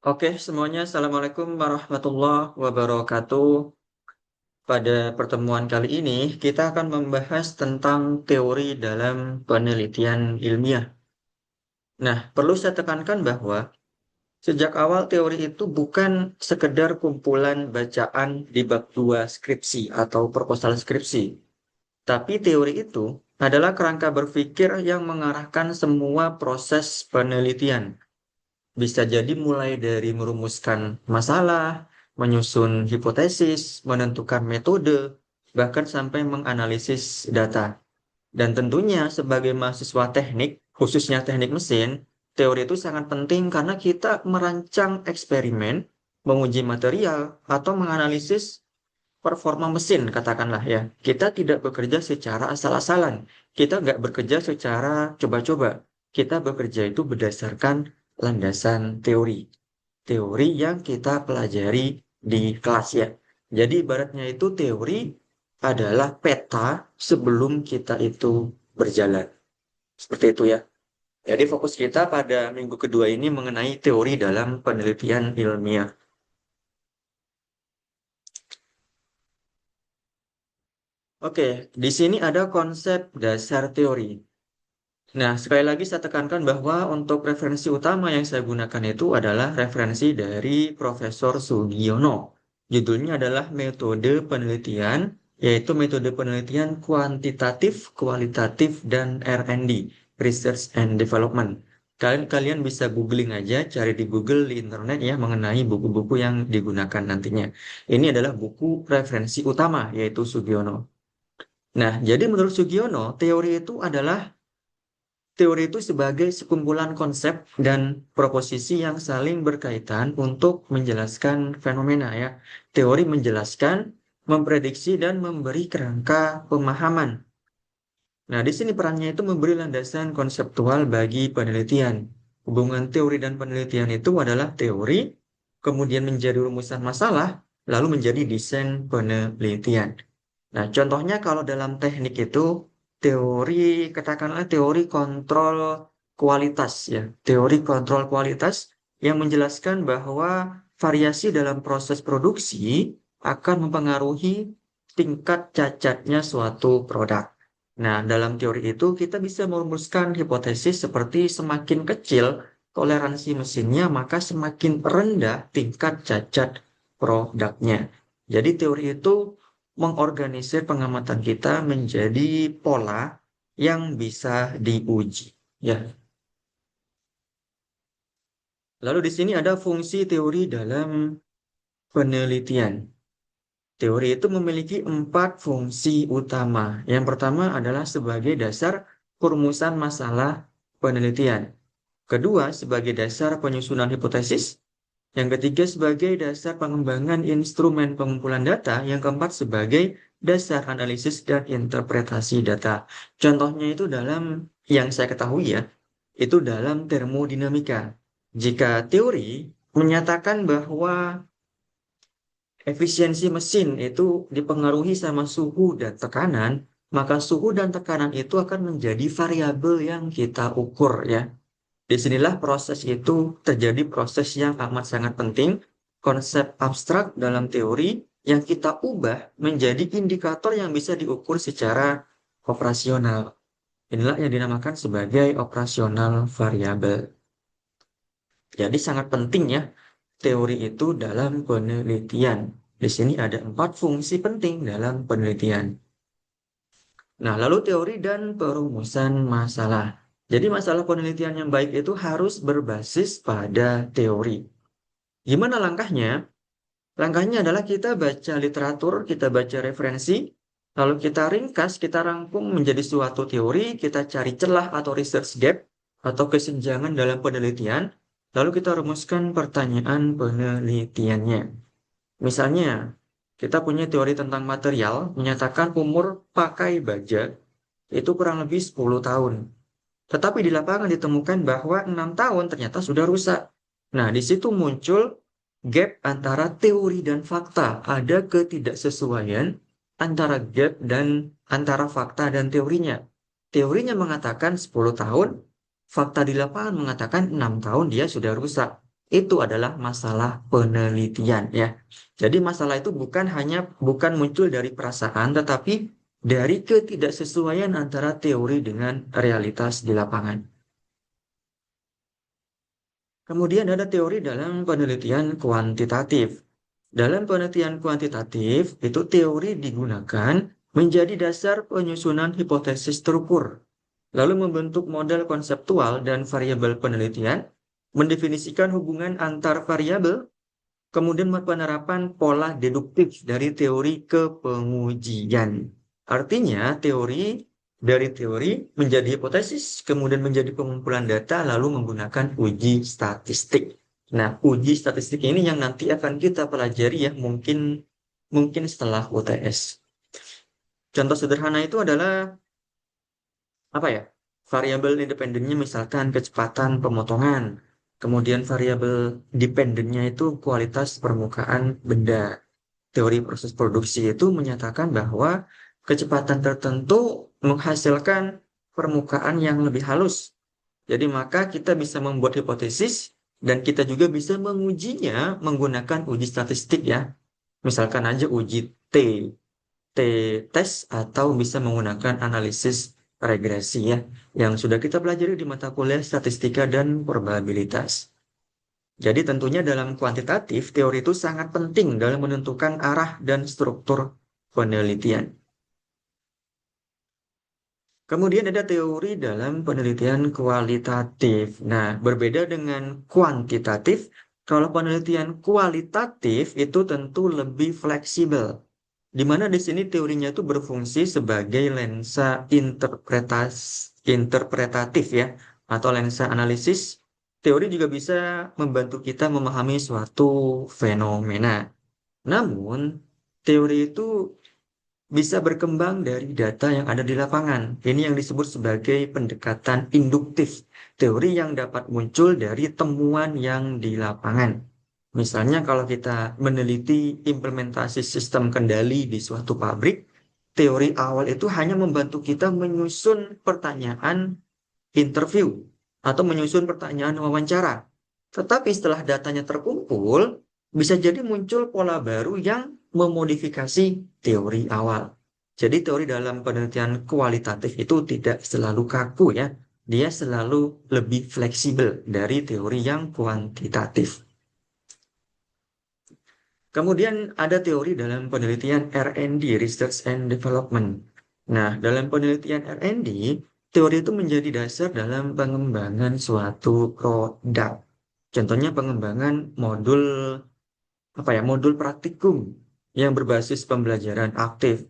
Oke, semuanya. Assalamualaikum warahmatullahi wabarakatuh. Pada pertemuan kali ini, kita akan membahas tentang teori dalam penelitian ilmiah. Nah, perlu saya tekankan bahwa sejak awal teori itu bukan sekedar kumpulan bacaan di bab 2 skripsi atau proposal skripsi. Tapi teori itu adalah kerangka berpikir yang mengarahkan semua proses penelitian. Bisa jadi mulai dari merumuskan masalah, menyusun hipotesis, menentukan metode, bahkan sampai menganalisis data. Dan tentunya sebagai mahasiswa teknik, khususnya teknik mesin, teori itu sangat penting karena kita merancang eksperimen, menguji material, atau menganalisis performa mesin, katakanlah ya. Kita tidak bekerja secara asal-asalan. Kita nggak bekerja secara coba-coba. Kita bekerja itu berdasarkan landasan teori. Teori yang kita pelajari di kelas ya. Jadi ibaratnya itu teori adalah peta sebelum kita itu berjalan. Seperti itu ya. Jadi fokus kita pada minggu kedua ini mengenai teori dalam penelitian ilmiah. Oke, di sini ada konsep dasar teori. Nah, sekali lagi saya tekankan bahwa untuk referensi utama yang saya gunakan itu adalah referensi dari Profesor Sugiono. Judulnya adalah Metode Penelitian, yaitu metode penelitian kuantitatif, kualitatif, dan R&D, Research and Development. Kalian bisa googling aja, cari di Google di internet ya mengenai buku-buku yang digunakan nantinya. Ini adalah buku referensi utama, yaitu Sugiono. Nah, jadi menurut Sugiono, teori itu sebagai sekumpulan konsep dan proposisi yang saling berkaitan untuk menjelaskan fenomena ya. Teori menjelaskan, memprediksi dan memberi kerangka pemahaman. Nah, di sini perannya itu memberi landasan konseptual bagi penelitian. Hubungan teori dan penelitian itu adalah teori, kemudian menjadi rumusan masalah, lalu menjadi desain penelitian. Nah, contohnya kalau dalam teknik itu teori, katakanlah teori kontrol kualitas ya. Teori kontrol kualitas yang menjelaskan bahwa variasi dalam proses produksi akan mempengaruhi tingkat cacatnya suatu produk. Nah, dalam teori itu kita bisa merumuskan hipotesis seperti semakin kecil toleransi mesinnya, maka semakin rendah tingkat cacat produknya. Jadi teori itu mengorganisir pengamatan kita menjadi pola yang bisa diuji. Ya, lalu di sini ada fungsi teori dalam penelitian. Teori itu memiliki 4 fungsi utama. Yang pertama adalah sebagai dasar perumusan masalah penelitian. Kedua, sebagai dasar penyusunan hipotesis. Yang ketiga, sebagai dasar pengembangan instrumen pengumpulan data. Yang keempat, sebagai dasar analisis dan interpretasi data. Contohnya itu dalam yang saya ketahui ya, itu dalam termodinamika. Jika teori menyatakan bahwa efisiensi mesin itu dipengaruhi sama suhu dan tekanan, maka suhu dan tekanan itu akan menjadi variabel yang kita ukur ya. Disinilah proses itu terjadi proses yang amat sangat penting, konsep abstrak dalam teori yang kita ubah menjadi indikator yang bisa diukur secara operasional. Inilah yang dinamakan sebagai operasional variabel. Jadi sangat penting ya teori itu dalam penelitian. Di sini ada 4 fungsi penting dalam penelitian. Nah, lalu teori dan perumusan masalah. Jadi masalah penelitian yang baik itu harus berbasis pada teori. Gimana langkahnya? Langkahnya adalah kita baca literatur, kita baca referensi, lalu kita ringkas, kita rangkum menjadi suatu teori, kita cari celah atau research gap atau kesenjangan dalam penelitian, lalu kita rumuskan pertanyaan penelitiannya. Misalnya, kita punya teori tentang material menyatakan umur pakai baja itu kurang lebih 10 tahun. Tetapi di lapangan ditemukan bahwa 6 tahun ternyata sudah rusak. Nah, di situ muncul gap antara teori dan fakta. Ada ketidaksesuaian antara gap dan antara fakta dan teorinya. Teorinya mengatakan 10 tahun, fakta di lapangan mengatakan 6 tahun dia sudah rusak. itu adalah masalah penelitian ya. Jadi masalah itu bukan muncul dari perasaan, tetapi dari ketidaksesuaian antara teori dengan realitas di lapangan. Kemudian ada teori dalam penelitian kuantitatif. Dalam penelitian kuantitatif, itu teori digunakan menjadi dasar penyusunan hipotesis terukur, lalu membentuk model konseptual dan variabel penelitian, mendefinisikan hubungan antar variabel, kemudian penerapan pola deduktif dari teori ke pengujian. Artinya, dari teori menjadi hipotesis, kemudian menjadi pengumpulan data, lalu menggunakan uji statistik. Nah, uji statistik ini yang nanti akan kita pelajari ya, mungkin mungkin setelah UTS. Contoh sederhana itu adalah apa ya? Variabel independennya misalkan kecepatan pemotongan. Kemudian variabel dependennya itu kualitas permukaan benda. Teori proses produksi itu menyatakan bahwa kecepatan tertentu menghasilkan permukaan yang lebih halus. Jadi maka kita bisa membuat hipotesis dan kita juga bisa mengujinya menggunakan uji statistik ya. Misalkan aja uji T, T-test atau bisa menggunakan analisis regresi ya, yang sudah kita pelajari di mata kuliah statistika dan probabilitas. Jadi tentunya dalam kuantitatif, teori itu sangat penting dalam menentukan arah dan struktur penelitian. Kemudian ada teori dalam penelitian kualitatif. Nah, berbeda dengan kuantitatif, kalau penelitian kualitatif itu tentu lebih fleksibel. Di mana di sini teorinya itu berfungsi sebagai lensa interpretatif ya, atau lensa analisis. Teori juga bisa membantu kita memahami suatu fenomena. Namun, teori itu bisa berkembang dari data yang ada di lapangan. Ini yang disebut sebagai pendekatan induktif, teori yang dapat muncul dari temuan yang di lapangan. Misalnya kalau kita meneliti implementasi sistem kendali di suatu pabrik, teori awal itu hanya membantu kita menyusun pertanyaan interview atau menyusun pertanyaan wawancara. Tetapi setelah datanya terkumpul, bisa jadi muncul pola baru yang memodifikasi teori awal. Jadi teori dalam penelitian kualitatif itu tidak selalu kaku ya. Dia selalu lebih fleksibel dari teori yang kuantitatif. Kemudian ada teori dalam penelitian R&D, Research and Development. Nah, dalam penelitian R&D, teori itu menjadi dasar dalam pengembangan suatu produk. Contohnya pengembangan modul praktikum yang berbasis pembelajaran aktif.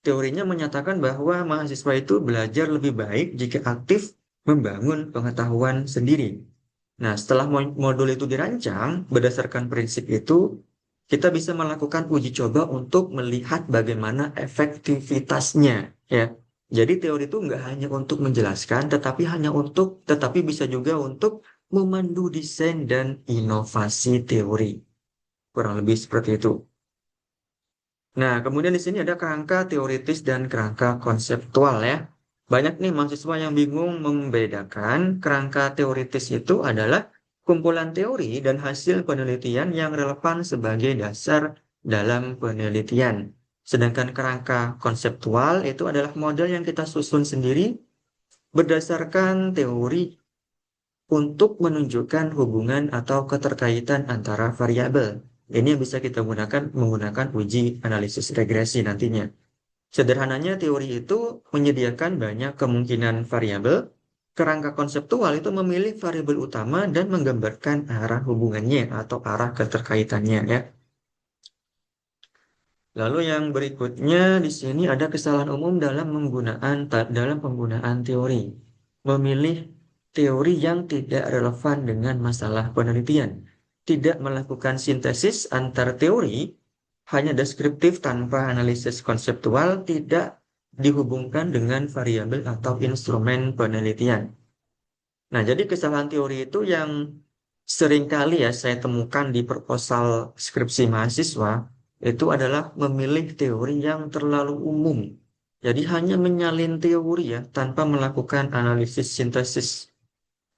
Teorinya menyatakan bahwa mahasiswa itu belajar lebih baik jika aktif membangun pengetahuan sendiri. Nah, setelah modul itu dirancang, berdasarkan prinsip itu, kita bisa melakukan uji coba untuk melihat bagaimana efektivitasnya, ya. Jadi teori itu nggak hanya untuk menjelaskan, tetapi bisa juga untuk memandu desain dan inovasi teori. Kurang lebih seperti itu. Nah, kemudian di sini ada kerangka teoritis dan kerangka konseptual ya. Banyak nih mahasiswa yang bingung membedakan kerangka teoritis itu adalah kumpulan teori dan hasil penelitian yang relevan sebagai dasar dalam penelitian. Sedangkan kerangka konseptual itu adalah model yang kita susun sendiri berdasarkan teori untuk menunjukkan hubungan atau keterkaitan antara variabel. Ini yang bisa kita gunakan menggunakan uji analisis regresi nantinya. Sederhananya teori itu menyediakan banyak kemungkinan variabel. Kerangka konseptual itu memilih variabel utama dan menggambarkan arah hubungannya atau arah keterkaitannya ya. Lalu yang berikutnya di sini ada kesalahan umum dalam penggunaan teori. Memilih teori yang tidak relevan dengan masalah penelitian. Tidak melakukan sintesis antar teori, hanya deskriptif tanpa analisis konseptual, tidak dihubungkan dengan variabel atau instrumen penelitian. Nah, jadi kesalahan teori itu yang sering kali ya saya temukan di proposal skripsi mahasiswa itu adalah memilih teori yang terlalu umum. Jadi hanya menyalin teori ya tanpa melakukan analisis sintesis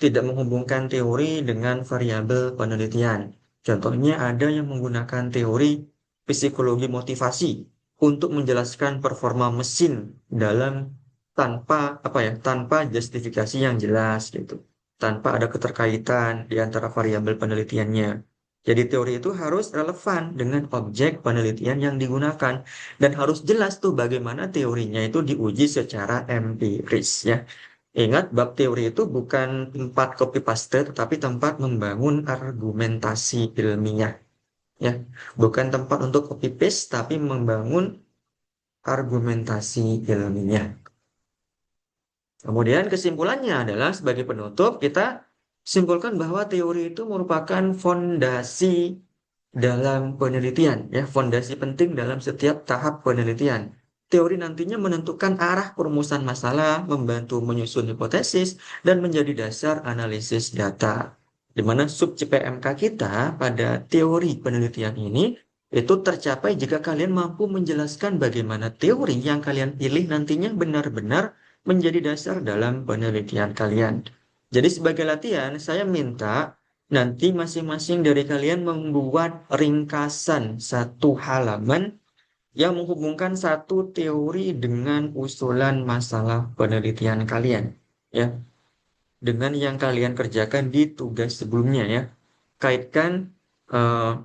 tidak menghubungkan teori dengan variabel penelitian. Contohnya ada yang menggunakan teori psikologi motivasi untuk menjelaskan performa mesin dalam tanpa justifikasi yang jelas gitu. Tanpa ada keterkaitan di antara variabel penelitiannya. Jadi teori itu harus relevan dengan objek penelitian yang digunakan dan harus jelas tuh bagaimana teorinya itu diuji secara empiris ya. Ingat, bab teori itu bukan tempat copy paste, tetapi tempat membangun argumentasi ilmiah. Ya, bukan tempat untuk copy paste, tapi membangun argumentasi ilmiah. Kemudian kesimpulannya adalah sebagai penutup kita simpulkan bahwa teori itu merupakan fondasi dalam penelitian, ya, fondasi penting dalam setiap tahap penelitian. Teori nantinya menentukan arah perumusan masalah, membantu menyusun hipotesis, dan menjadi dasar analisis data. Di mana sub CPMK kita pada teori penelitian ini itu tercapai jika kalian mampu menjelaskan bagaimana teori yang kalian pilih nantinya benar-benar menjadi dasar dalam penelitian kalian. Jadi sebagai latihan, saya minta nanti masing-masing dari kalian membuat ringkasan satu halaman yang menghubungkan satu teori dengan usulan masalah penelitian kalian, ya, dengan yang kalian kerjakan di tugas sebelumnya, ya. Kaitkan, eh,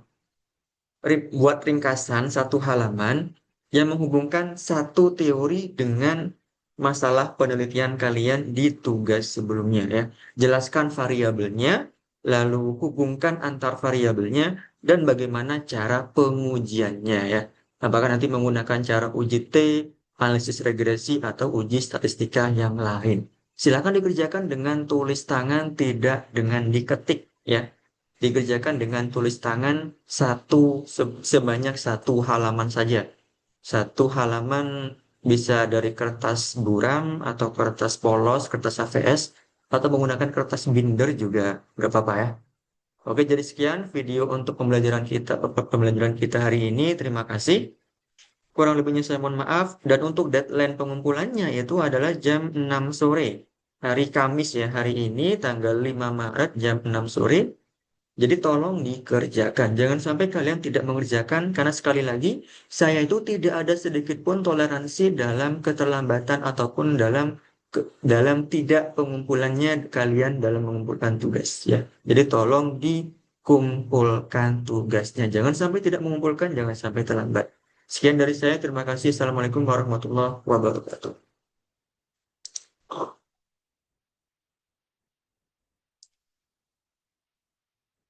buat ringkasan satu halaman yang menghubungkan satu teori dengan masalah penelitian kalian di tugas sebelumnya, ya. Jelaskan variabelnya, lalu hubungkan antar variabelnya dan bagaimana cara pengujiannya, ya. Apakah nanti menggunakan cara uji T, analisis regresi atau uji statistika yang lain. Silakan dikerjakan dengan tulis tangan, tidak dengan diketik, ya. Dikerjakan dengan tulis tangan sebanyak satu halaman saja. Satu halaman bisa dari kertas buram atau kertas polos, kertas HVS, atau menggunakan kertas binder juga nggak apa-apa ya. Oke, jadi sekian video untuk pembelajaran kita hari ini. Terima kasih. Kurang lebihnya saya mohon maaf. Dan untuk deadline pengumpulannya itu adalah jam 6 sore. Hari Kamis ya, hari ini tanggal 5 Maret jam 6 sore. Jadi tolong dikerjakan. Jangan sampai kalian tidak mengerjakan karena sekali lagi saya itu tidak ada sedikit pun toleransi dalam keterlambatan ataupun dalam tidak pengumpulannya kalian dalam mengumpulkan tugas ya. Jadi tolong dikumpulkan tugasnya. Jangan sampai tidak mengumpulkan, jangan sampai terlambat. Sekian dari saya. Terima kasih. Assalamualaikum warahmatullahi wabarakatuh.